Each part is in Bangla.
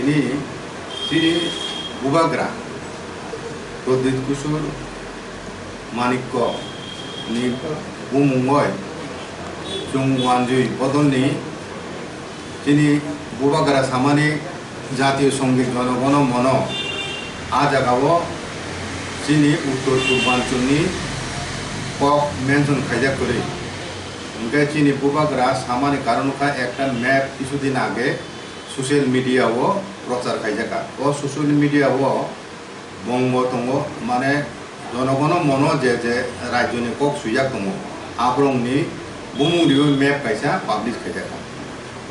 ini sini Bubagra Prodit Kusur Manikko ni Bumungoi Chung Wanjui Bodon ni sini Bubagra Samani জাতীয় সঙ্গীত জনগণ মন আজ আগাবো চিনি উত্তর পূর্বাঞ্চলনি কক মেনশন খাইজা করে উনকে চিনি বুবাগরা সামান্য কারণকা একটা ম্যাপ কিছুদিন আগে সোশ্যাল মিডিয়াও প্রচার খাইজাকা ও সোশ্যাল মিডিয়াও বঙ্গ দङ মানে জনগণ মন যে যে রাজ্যনি কক সুইজাক দङ আব্রংনি বুমুরিও ম্যাপ কাইসা পাবলিশ খাইজাকা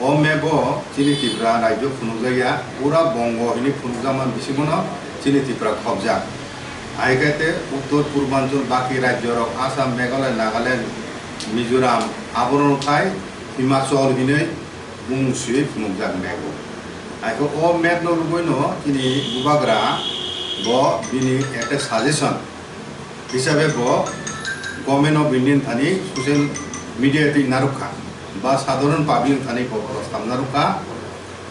ও মেবো চিনি ত্রিপুরা রাজ্য ফুনুজাইয়া পুরা বঙ্গ হিনি ফুনুজামান বিসিমনো চিনি ত্রিপুরা খবজা আইকাতে উত্তর পূর্বাঞ্চল বাকি রাজ্যর আসাম মেঘালয় নাগাল্যান্ড মিজোরাম আবরণখাই হিমাচল হিনে বুংসুই ফুনুজাক মেগো আইকো ও মেপ ন লুবইনো চিনি বুবাগ্রা ব বিনি একটা সাজেশন হিসাবে ব government of Indian Thani social মিডিয়াতে নারুখা বা সাধারণ পাবলিক থানি সামনারুকা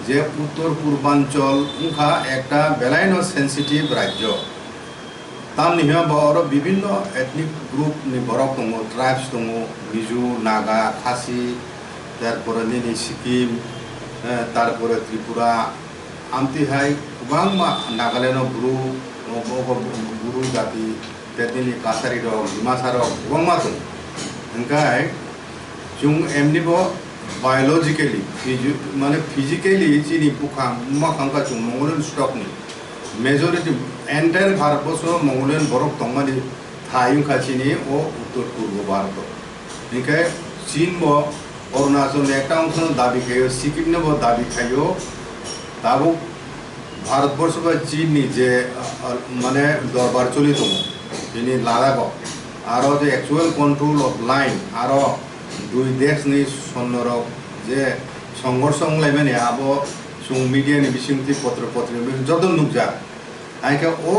যে উত্তর পূর্বাঞ্চল উনখা একটা বেলাইন সেন্সিটিভ রাজ্য তার নিহিয়া বড় বিভিন্ন এথনিক গ্রুপ নি বরক দङ ট্রাইবস দङ মিজু নাগা খাসি তারপরে নিনি সিকিম তারপরে ত্রিপুরা আমতিহাই গোबां নাগাল্যান্ড গুরু জাতি তেদিনি কাছারি রক ডিমাসা রক गोबां दङ ओंखाय जों एमनिबो बायोलॉजिकली माने फिजिकली चिनी बुखां माखांका जों Mongolian स्टॉकनि majority entire Bharatvarsha Mongolian बरफ दंमानि थायुंखा चिनी ओ उत्तर पूर्व भारत निखाय चीन बो अरुणाचल एकटा अंश दाबी खायो सिक्किम ने बो दाबी खायो दाबो भारतबर्ष बा चीन नि जे माने दरबार चलि दङ बिनि लादाख आरो जे एक्चुअल कंट्रोल ऑफ लाइन आरो দুই দেশ নি সন্নরক যে সংঘর্ষ লাইমানে আবো সুং মিডিয়ানি বিসিংতি পত্র যত নুকজা আইকে ও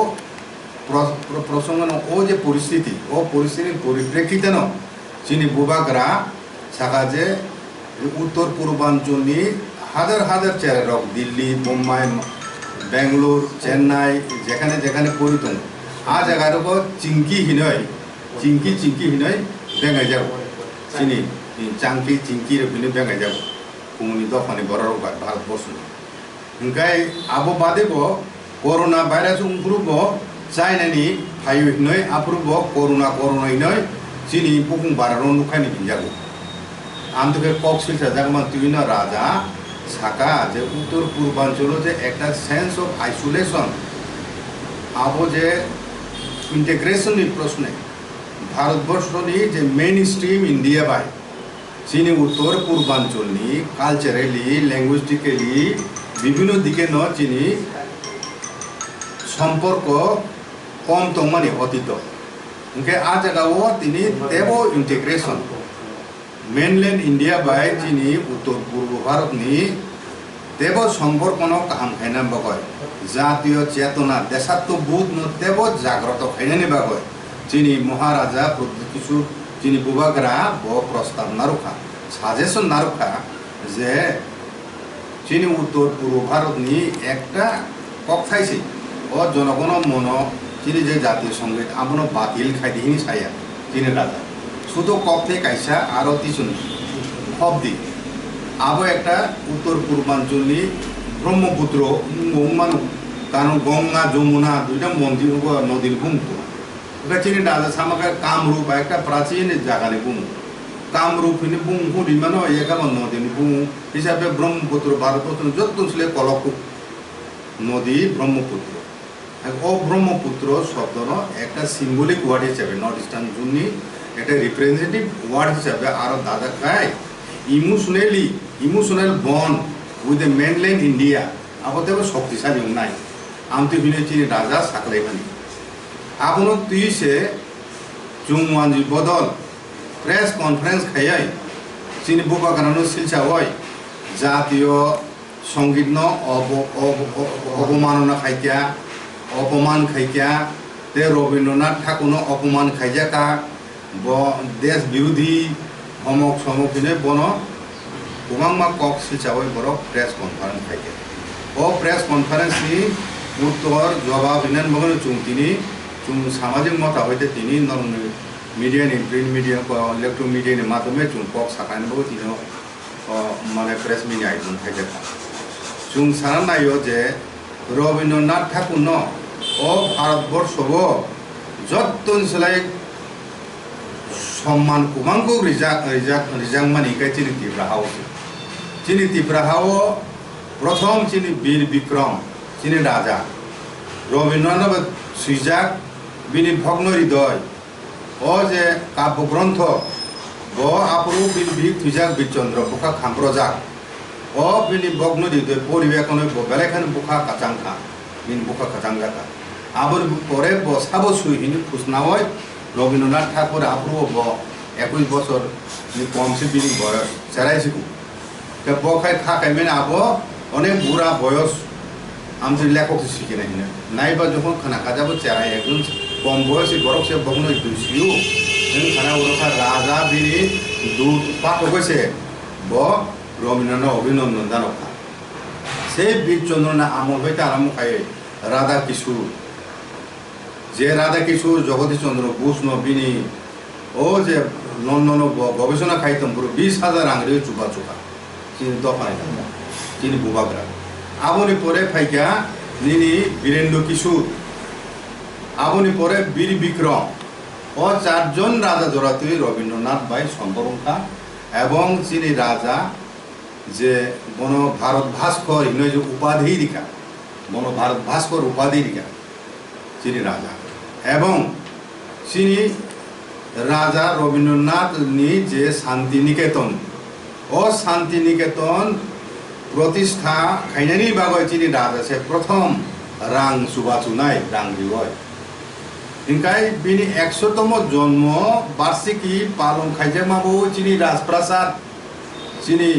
প্রসঙ্গন ও যে পরিস্থিতি ও পরিস্থিতির পরিপ্রেক্ষিতে ন চিনি বুবাগরা সাকা যে উত্তর পূর্বাঞ্চলনি হাজার হাজার চেয়ার রক দিল্লি মুম্বাই বেঙ্গালোর চেন্নাই যেখানে যেখানে পরিত আ জায়গারক চিংকি হিনয় বেঙ্গাই যাব চিনি চাংকি চিংকি রবিনি বেঙ্গাই যাব কুমনি দফানি বড় ভারতবর্ষ ओंखाय आबो बादेबो कोरोना भाइरास उंग्रुबो चाइनानि फायु हिनय आप्रुबो कोरोना हिनय चिनि बुकुं बारानो नुखानि बिजागो आमतके कक्सिलसा जागमान तुइना राजा साका जे उत्तर पूर्वांचल जे एकटा सेंस ऑफ आइसोलेशन आबो जे इंटीग्रेशन नि प्रश्न भारतवर्षनि जे मेन स्ट्रीम इंडिया बाय चिनि उत्तर पूर्वांचलनि कालचारेलि लैंग्वेस्टिकली বিভিন্ন দিকে ন চিনি সম্পর্ক কম তমানি অতীত ওকে আ জায়গাও তিনি দেব ইন্টিগ্রেশন মেনল্যান্ড ইন্ডিয়া বাই চিনি উত্তর পূর্ব ভারতনি দেব সম্পর্কন কাহাম খাইনা বাগয় জাতীয় চেতনা দেশাত্মবোধ ন দেব জাগ্রত খাইনানি বাগয় চিনি মহারাজা কিছু চিনি বুবাগ্রা ব প্রস্তাব নারুখা সাজেশন নারুখা যে চিনি উত্তর পূর্ব ভারতনি একটা কক্সাইছে ও জনগণ মন চিনি যে জাতীয় সঙ্গীত আমনো বাতিল খাইদিহিনি সায়া চিনি রাজা শুধু কক্তে কাইসা আরো তিসুন হবদি আবো একটা উত্তর পূর্বাঞ্চলনি ব্রহ্মপুত্র মানু কারণ গঙ্গা যমুনা দুইটা মন্দির নদীর বুমত ওটা চিনি রাজা সামাকে কামরূপ একটা প্রাচীন জায়গানি বুমু কামরূপ হিনি বুমু রিমানো একাবন নদীনি বুমু হিসাবে ব্রহ্মপুত্র ভারতবর্ষ যতলে কলকুপ নদী ব্রহ্মপুত্র ও ব্রহ্মপুত্র শব্দর একটা সিম্বলিক ওয়ার্ড হিসাবে নর্থ ইস্টার্ন জোননি একটা রিপ্রেজেন্টেটিভ ওয়ার্ড হিসাবে আরো দাদা খায় emotional bond with the mainland India আবতেও শক্তিশালী নাই আমতি বিনে চিনি রাজা সাকলাইবানি আপনো তুইসে জুমওয়ানজি বদল প্রেস কনফারেন্স খাইয়াই চিনি বুবাগ্রানো শিলসা হয় জাতীয় সঙ্গীত ন অবমাননা খাইকা অপমান খাইকা তে রবীন্দ্রনাথ ঠাকুর অপমান খাইজাকা দেশ বিরোধী অমক সমক হিনে বন গোबां কক শিলসা হয় বড় প্রেস কনফারেন্স খাইকা ও প্রেস কনফারেন্সনি উত্তর জবাব ইনান মগন তিনি সামাজিক মতা হইতে তিনি মিডিয়ানি প্রিন্ট মিডিয়া ইলেকট্রনিক মিডিয়াनि মাধ্যমে পক সাকাইनोबो তিনি মানে প্রেস মিডিয়া আইজন থাকে সারা নাইও যে রবীন্দ্রনাথ ঠাকুর ও ভারতবর্ষব যতন সেলাই সম্মান কুমাঙ্কু রিজাক মানিকাই চিনি ত্রিপুরাহাও প্রথম চিনি বীর বিক্রম চিনি রাজা রবীন্দ্রনাথ সুইজাক বিনি ভগ্ন হৃদয় ও যে কাব্যগ্রন্থ ব আপরু বিন ভিক থুইজাক বিচন্দ্র বুকা খাম্প্রজাক ও বিনি ভগ্ন হৃদয় পরিবেকন বেলেখান বুকা কাচাংখা বিন বুকা কাচাংজাকা আবার পরে বসাবো সুইহিনি খুশনাওয় রবীন্দ্রনাথ ঠাকুর আপরু ব 21 বছর কমসে বিনি বয়স চেরাইছিকু বখাই থাকাই মানে আবো অনেক বুড়া বয়স আমি লেখক শিখে নাই নাইবা যখন খানা খাজাবো চেরাই একজন কম বয়সী বরক সে বগ্ন দুইছিও খানা ওরখা রাজা বিনি দুধ পাক হয়েছে ব রবীন্দ্রনাথ অভিনন্দন জানকা সেই বীরচন্দ্রনাথ আমল হইতে আরম্ভ খায় রাধা কিশোর যে রাধা কিশোর জগদীশচন্দ্র ঘোষ বিনি ও যে লন্ডন গবেষণা খাইতাম পুরো 20,000 আংরি চুপা চুপা চিনি দফাই চিনি বুবাগ্রা আবনি পরে ফাইকা নিনি বীরেন্দ্র কিশোর আবনি পরে বীর বিক্রম ও 4 জন রাজা জড়াতে রবীন্দ্রনাথ বাই সম্পর্কা এবং চিনি রাজা যে বন ভারত ভাস্কর ইংরেজি উপাধি রিখা বন ভারত ভাস্কর উপাধি রিখা চিনি রাজা এবং চিনি রাজা রবীন্দ্রনাথ নি যে শান্তিনিকেতন ও শান্তিনিকেতন প্রতিষ্ঠা খাইনানি বাগয় চিনি রাজা সে প্রথম রাং সুবাচুনাই রাং দিবয় ইনকাই বিনি 100তম জন্ম বার্ষিকী পালন খাইজে মাবো চিনি রাজপ্রাসাদ চিনি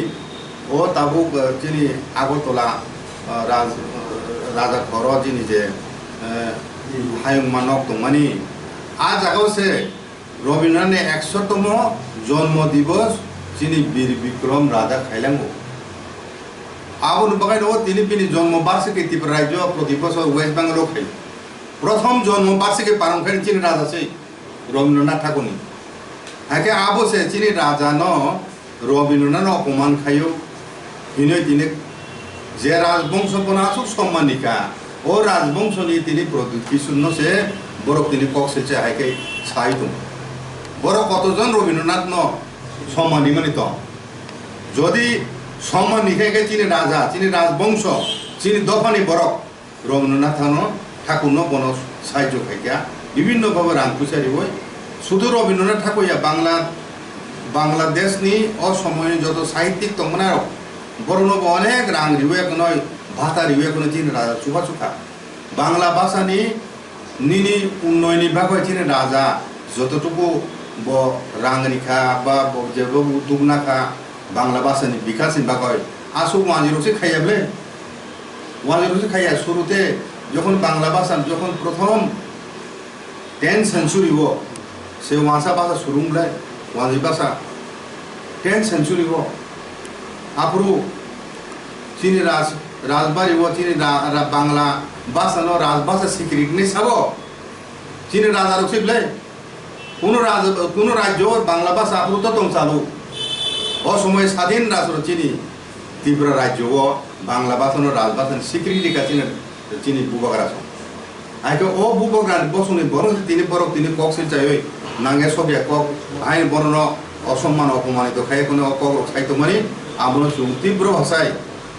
ও তাবুক চিনি আগরতলা রাজা ঘর চিনি যে হায়ং মানব দমানি আজ আগো সে রবীন্দ্রনাথের 100তম জন্ম দিবস চিনি বীর বিক্রম রাজা খাইলাঙ্গো আবন বাগাই তিনি বিনি জন্ম বার্ষিকী ত্রিপুরা রাজ্য প্রতি বছর ওয়েস্ট বেঙ্গল খাই প্রথম জন্ম বার্ষিকী পালন খাই চিনি রাজা সেই রবীন্দ্রনাথ ঠাকুরনি একে আবসে চিনি রাজা ন রবীন্দ্রনাথ অপমান খাইও হিনে তিনি যে রাজবংশ আসুক সম্মানিকা ও রাজবংশনি তিনি প্রদীপ্তি শূন্য সে বড় তিনি কক্সেছে হাইকে সাহিত্য বড় কতজন রবীন্দ্রনাথ ন সম্মানী মানিত যদি সম্মান নিখাইকে চিনি রাজা চিনি রাজবংশ চিনি দফানি বড় রবীন্দ্রনাথ ঠাকুর বন সাহায্য খাইকা বিভিন্নভাবে রাংপুচারি হই শুধু রবীন্দ্রনাথ ঠাকুরিয়া বাংলাদেশনি অসময় যত সাহিত্যিক তমনা বড় অনেক রাং রিওয়ে কোনো ভাতা রিওয়ে কোনো চিনি রাজা চুপা চুকা বাংলা ভাষানি নিনি উন্নয়নী ভাবে চিনি রাজা যতটুকু ব রাং রেখা বা যে উদ্যোগ নাখা বাংলা ভাষানি বিকাশ বাকয় আসু ওয়াজিরসে খাইয়াবলে ওয়াজিরসে খাইয়া শুরুতে যখন বাংলা ভাষা যখন প্রথম 10th সেঞ্চুরি সে ওয়াসা ভাষা শুরুংলায় ওয়াজি ভাষা 10th সেঞ্চুরি আপরু চিনি রাজবাড়ি চিনি বাংলা ভাষা রাজভাষা স্বীকৃতি সাব চিনি রাজা রসিবলে কোনো রাজ্য বাংলা ভাষা আপরু তো দম চালু অসময় স্বাধীন রাষ্ট্র চিনি ত্রিপুরা রাজ্য বাংলা ভাষা রাজভাষা স্বীকৃতি চিনি বুবাগ্রা আইকে ও বুবাগ্রা বসুনি বড় তিনি কক্সিল চাই নাঙ্গে সবিয়া কক আইন বর্ণ অসম্মান অপমানিত খাই কোনো কক সাহিত্য মানে আমরা তীব্র ভাষায়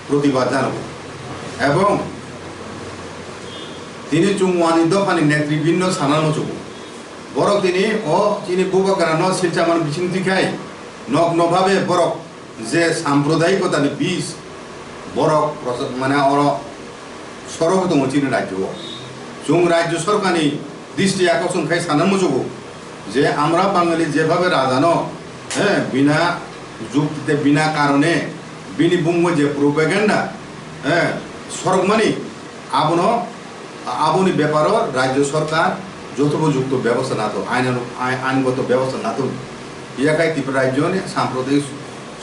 প্রতিবাদ জানাবো এবং তিনি চুংওয়ানি দফানি নেতৃবৃন্দ সানানো চুব বড় তিনি ও চিনি বুবাগ্রা ন শিলচামান বিচিন্তি খাই নগ্নভাবে বড় যে সাম্প্রদায়িকতানি বিষ বড় মানে সর্বপ্রথম চিনি রাজ্য চুং রাজ্য সরকারি দৃষ্টি আকর্ষণ খাই সানানো চুব যে আমরা বাঙালি যেভাবে রাজানো হ্যাঁ বিনা যুক্তিতে বিনা কারণে বিনি বুঙ্গ যে প্রোপাগান্ডা হ্যাঁ সরগমানি আবনি ব্যাপার রাজ্য সরকার যথোপযুক্ত ব্যবস্থা না তো আইনগত ব্যবস্থা না তো ইয়াকাই ত্রিপুরা রাজ্য সাম্প্রদায়িক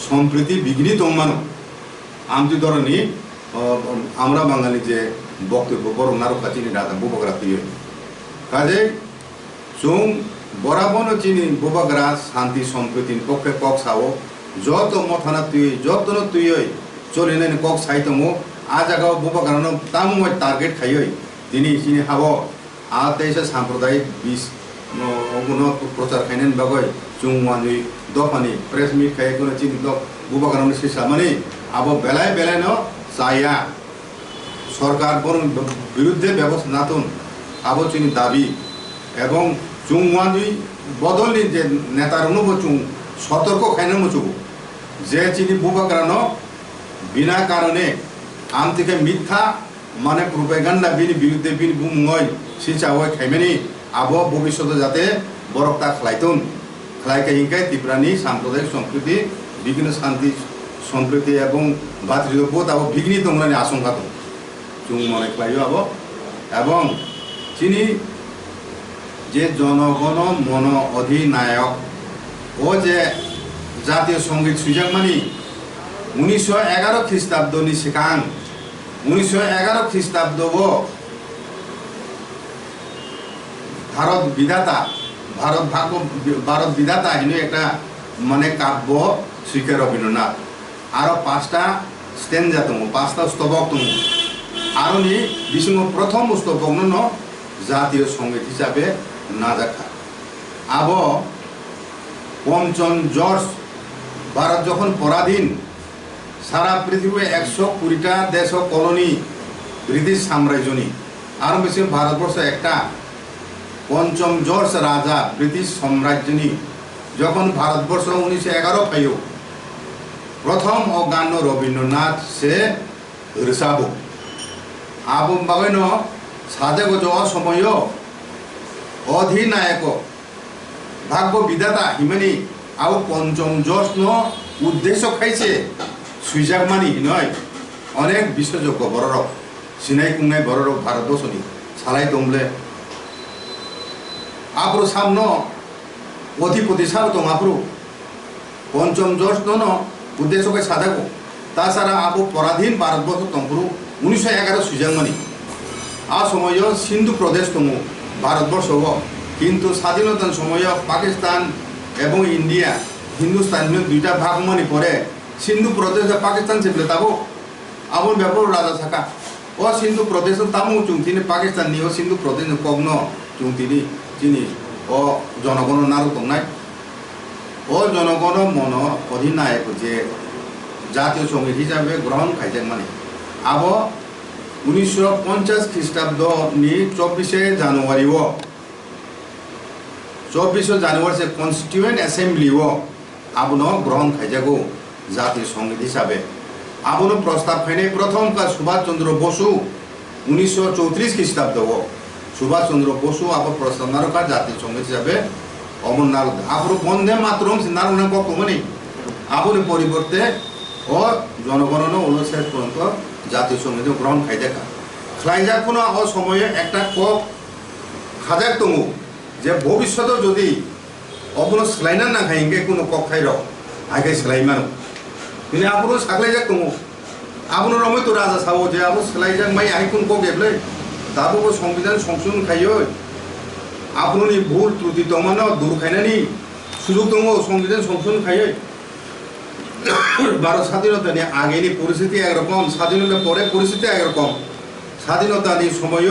সম্প্রীতি বিঘ্নিত মানো আমতি ধরনি আমরা বাঙালি যে বক্তব্য বড় নারকা চিনি রাজা বুবাগ্রা তুই কাজে চুং বরাবর চিনি বুবাগ্রা শান্তি সম্প্রীতির পক্ষে কক সাও যত মথানা তুই যত তুই চলে নেন কক সাইতমো আ জায়গাও বুবাগ্রানো তামুয় টার্গেট খাইই তিনি চিনি হাব আ তেইশে সাম্প্রদায়িক বিশ প্রচার খাইনেন বাগৈ চুং মানুষ দফানি প্রেস মিট খাই কোনো চিনি দ বুবাগ্রানো শিশা মানে আবো বেলায় বেলায় ন চাইয়া সরকার বিরুদ্ধে ব্যবস্থা নাতুন আবো চিনি দাবি এবং চুং মানুষ বদলনি যে নেতার অনুভ চুং সতর্ক খাইনে মুচুব যে চিনি বুবাগ্রানো বিনা কারণে আম থেকে মিথ্যা মানে প্রোপাগান্ডা বিনি বিরুদ্ধে বিনি বুময় সিচা হয়ে খাইমেনি আবো ভবিষ্যতে যাতে বরফটা খাইতুন খাইকে হিংকায় ত্রিপুরানি সাম্প্রদায়িক সম্প্রীতি বিভিন্ন শান্তি সম্প্রীতি এবং ভাতৃত্ববোধ আবো বিঘ্নিত মানে আশঙ্কা তো চুং মনে খাইও আবো এবং চিনি যে জনগণ মন অধিনায়ক ও যে জাতীয় সঙ্গীত সুজাকমানি 1911 খ্রিস্টাব্দ নি সিকাং 1911 খ্রিস্টাব্দ ভারত বিধাতা ভারত বিধাতা হিনে একটা মানে কাব্য স্বীকার রবীন্দ্রনাথ আরো 5টা স্টেনজা দङ 5টা স্তবক দङ আরো নি বিষ্ণু প্রথম স্তবক ন জাতীয় সঙ্গীত হিসাবে নাজাখা আব পঞ্চম জর্জ ভারত যখন পরাধীন সারা পৃথিবী 120টা দেশ কলোনি ব্রিটিশ সাম্রাজ্যনি আর বেশি ভারতবর্ষ একটা পঞ্চম জর্জ রাজা ব্রিটিশ সাম্রাজ্যনি যখন ভারতবর্ষ 1911 ফাইও প্রথম অজ্ঞান রবীন্দ্রনাথ সে ঋষাব আবু বাগৈন সাজে গজ সময় অধিনায়ক ভাগ্য বিধাতা হিমানি আও পঞ্চম জর্জ ন উদ্দেশ্য খাইছে সুইজাকমানি নয় অনেক বিশ্বযোগ্য বড়রক সিনাই কুংনাই বড়রক ভারতবর্ষনি সালাই দমলে আপ্রু সামন অধিপতি সার দং আপ্রু পঞ্চম জর্জ ন উদ্দেশ্যকে সাজাবো তাছাড়া আবু পরাধীন ভারতবর্ষ তম্পুরু 1911 সুইজাকমানি আ সময় সিন্ধু প্রদেশ দङ ভারতবর্ষ কিন্তু স্বাধীনতার সময় পাকিস্তান এবং ইন্ডিয়া হিন্দুস্তান দুইটা ভাগ মানি পরে সিন্ধু প্রদেশ পাকিস্তান চেপলে তাবো আবুল ব্যাপার রাজা থাকা ও সিন্ধু প্রদেশ তামু চুংতিনি পাকিস্তান নিয়ে সিন্ধু প্রদেশ কগ্ন চুংতিনি চিনি ও জনগণ নারু দংনাই ও জনগণ মন অধিনায়ক যে জাতীয় সঙ্গীত হিসাবে গ্রহণ খাইছেন মানে আব 1950 খ্রিস্টাব্দ নি 24 জানুয়ারি 24 জানুয়ারি সে কনস্টিটিউয়েন্ট অ্যাসেম্বলি আবনো গ্রহণ খাইজাগো জাতীয় সঙ্গীত হিসাবে আবনো প্রস্তাব খাইনে প্রথম কা সুভাষচন্দ্র বসু 1934 খ্রিস্টাব্দ সুভাষ চন্দ্র বসু আব প্রস্তাব নারকা জাতীয় সঙ্গীত হিসাবে অমরনাথ আবরো বন্দে মাতরম নারুনা কমনি আবর পরিবর্তে ও জনগণন অনুচ্ছেদ পর্যন্ত জাতীয় সঙ্গীত গ্রহণ খাইজাকা খাইজা কোনো সময়ে একটা কক খাজাক দङ যে ভবিষ্যতে যদি অবনো সোলাইনা না খাইকে কোনো কক খাই রক আগে সোলাইমানো তিনি আবনো সাকলাইজাক দङ আবনো রময় তো রাজা সাবো যে আবো সোলাইজাক মাই আই কোন কক এবলে দাবো সংবিধান সংশোধন খাইयो আপনি ভুল ত্রুটি দমানো দূর খাইনানি সুযোগ দङ সংবিধান সংশোধন খাইयो ভারত স্বাধীনতা নিয়ে আগেনি পরিস্থিতি একরকম স্বাধীনতা পরে পরিস্থিতি একরকম স্বাধীনতা নিয়ে সময়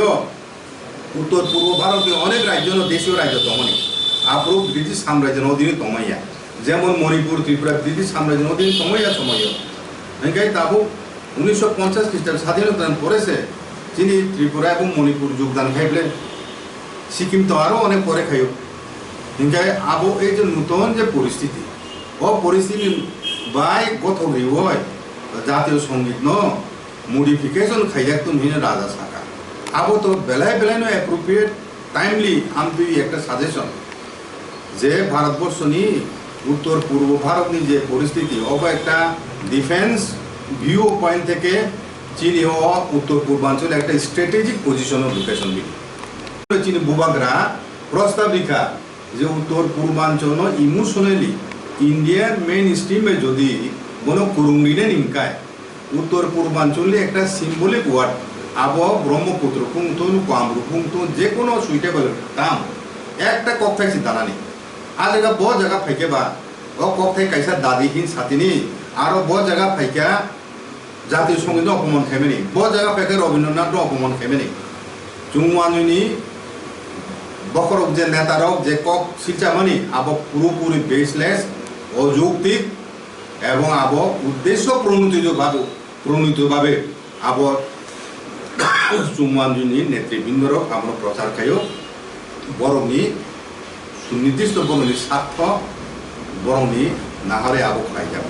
উত্তর পূর্ব ভারতের অনেক রাজ্য দেশীয় রাজ্য দমনি আপরু ব্রিটিশ সাম্রাজ্যের অধীনে তমাইয়া যেমন মণিপুর ত্রিপুরা ব্রিটিশ সাম্রাজ্যের অধীনে তমাইয়া সময় এনকাই তাবু 1950 খ্রিস্টাব্দ স্বাধীনতার পরেছে যিনি ত্রিপুরা এবং মণিপুর যোগদান খাইলে সিকিম তো আরও অনেক পরে খাইও এনকাই আবু এই যে নূতন যে পরিস্থিতি ও পরিস্থিতি বাই গত হয় জাতীয় সঙ্গীত ন মডিফিকেশন খাইজাক তুমি রাজা সাকা আবো তো বেলায় বেলায় অ্যাপ্রোপ্রিয়েট টাইমলি আমি একটা সাজেশন যে ভারতবর্ষ নি উত্তর পূর্ব ভারত নি যে পরিস্থিতি অব একটা ডিফেন্স ভিউ পয়েন্ট থেকে চীন উত্তর পূর্বাঞ্চলে একটা স্ট্র্যাটেজিক পজিশন লোকেশন বিলি চীন বুবাগ্রা প্রস্তাব লিখা যে উত্তর পূর্বাঞ্চল ইমোশনালি ইন্ডিয়ান মেইন স্ট্রিমে যদি কোনো কুরুঙ্গিনে নিমকায় উত্তর পূর্বাঞ্চলে একটা সিম্বলিক ওয়ার্ড আবো ব্রহ্মপুত্র পুংতুন কামরূপ পুংতুন যে কোনো সুইটেবল কাম একটা কক থাকছে দাঁড়ানি আর জায়গা ব জায়গা ফাইকে বা ও কক থাই কাইসা দাদিহীন সাথিনি আরো ব জায়গা ফাইকা জাতীয় সঙ্গীত অপমান খেমেনি ব জায়গা ফাইকা রবীন্দ্রনাথ অপমান খেমেনি চুংমানুনি বকরক যে নেতারক যে কক শিলচামানি আবো পুরোপুরি বেসলেস অযৌক্তিক এবং আবো উদ্দেশ্য প্রণীতভাবে আবো চুংমানজুনি নেতৃবৃন্দর আমরা প্রচার খাইও বরংনি সুনির্দিষ্ট বরংনি স্বার্থ বরংনি নাহারে আবো খাই যাব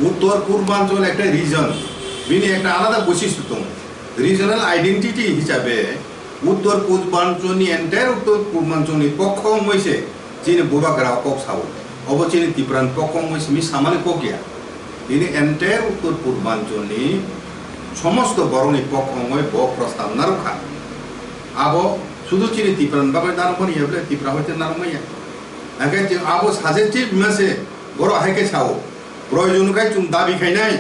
উত্তর পূর্বাঞ্চল একটা রিজন বিনি একটা আলাদা বৈশিষ্ট্য দं রিজনাল আইডেন্টিটি হিসাবে উত্তর পূর্বাঞ্চলনি এন্টায়ার উত্তর পূর্বাঞ্চলনি পক্ষ মইছে যিনি বুবাগ্রা কক সাও অবচিনি ত্রিপুরান পক্ষ মইছে মি সামানি ককিয়া তিনি এন্টায়ার উত্তর পূর্বাঞ্চলনি সমস্ত বরণী পক্ষ মই ব প্রস্তাব নারুখা আবো শুধু চিনি ত্রিপুরান বাবা নারুমানি হলে ত্রিপুরা হইতে নারুমাইয়া একে আবো সাজেস্টিভ মেসে বড় হাইকে সাও প্রয়োজনকাই তুমি দাবি খাইনাই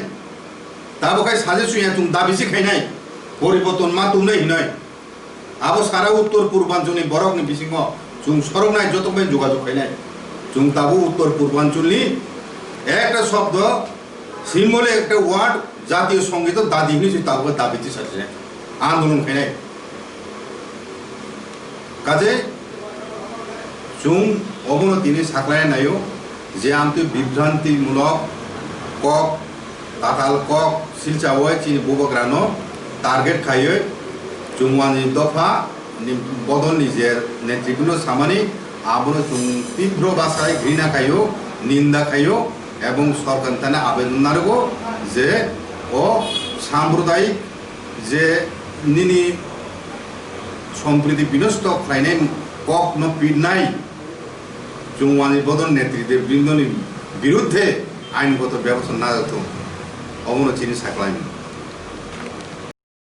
তাবকাই সাজেস্ট হইয়া তুমি দাবিসি খাইনাই পরিবর্তন মা তুমি নয় আবো সারা উত্তর পূর্বাঞ্চলনি বরকনি বিসিং চুং সরক নাই যতক্ষণ যোগাযোগ খাইনাই চুং তাবু উত্তর পূর্বাঞ্চলনি একটা শব্দ সিম্বলে একটা ওয়ার্ড জাতীয় সঙ্গীত দাদি হিসেবে তাবো দাবিতে সাথে আন্দোলন খাইনাই কাজে চুং অবনতিনি সাকলাই নাইও যে আমতে বিভ্রান্তিমূলক কক তাতাল কক শিলচাওয় চিনি বুবগ্রানো টার্গেট খাইয়ে চুংওয়ানি দফা বদল নিজের নেতৃবৃন্দ সামানি আবনো চুং তীব্র ভাষায় ঘৃণা খাইও নিন্দা খাইও এবং সরকার তানে আবেদন নারগো যে ও সাম্প্রদায়িক যে নিনি সম্প্রীতি বিনষ্ট খাইনাই কক ন পিড়নাই চুংওয়ানি বদল নেতৃত্বের বৃন্দনি বিরুদ্ধে আইনগত ব্যবস্থা না যেত অবনতিনি সাকলাইনি